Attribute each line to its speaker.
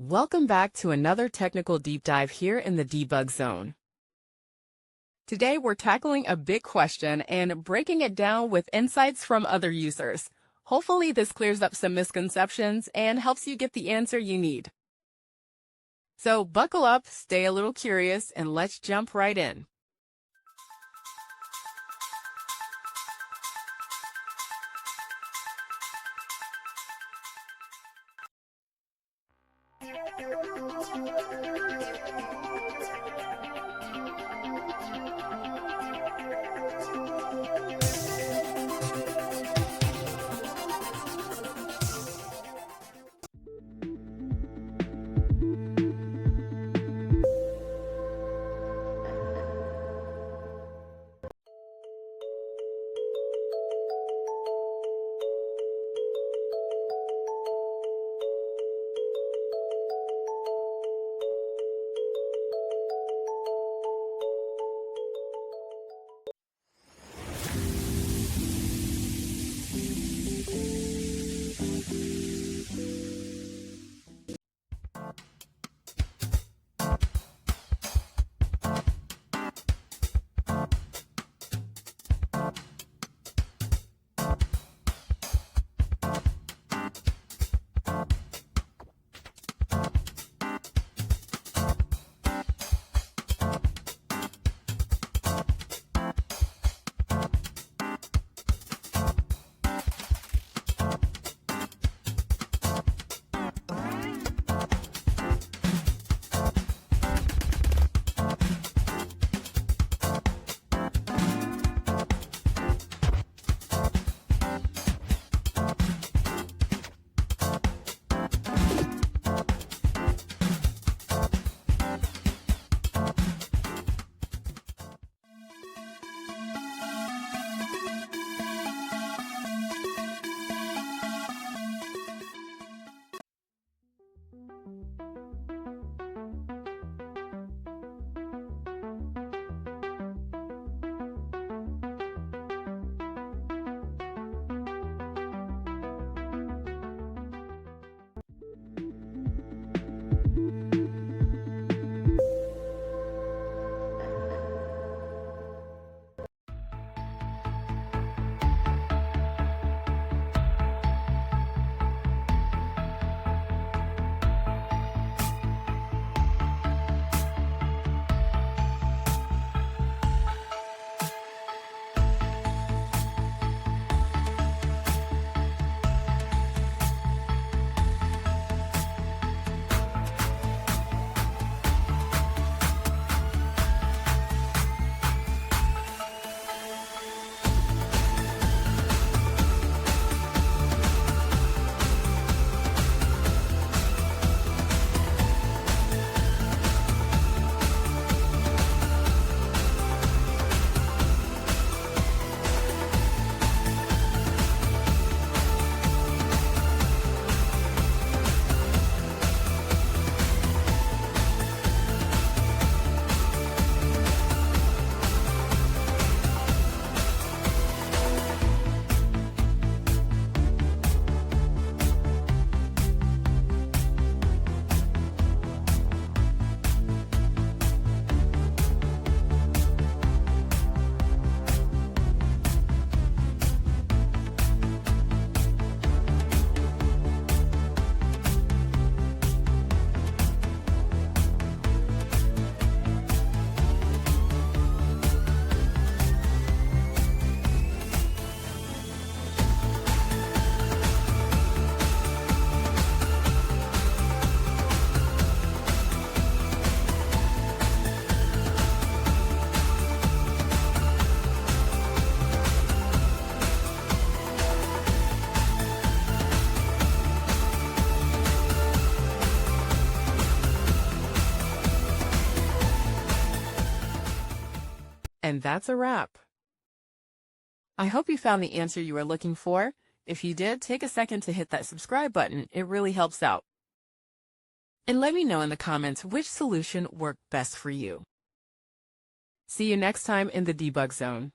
Speaker 1: Welcome back to another technical deep dive here in the debug zone. Today we're tackling a big question and breaking it down with insights from other users. Hopefully this clears up some misconceptions and helps you get the answer you need. So buckle up, stay a little curious, and let's jump right in. And that's a wrap. I hope you found the answer you were looking for. If you did, take a second to hit that subscribe button. It really helps out. And let me know in the comments which solution worked best for you. See you next time in the debug zone.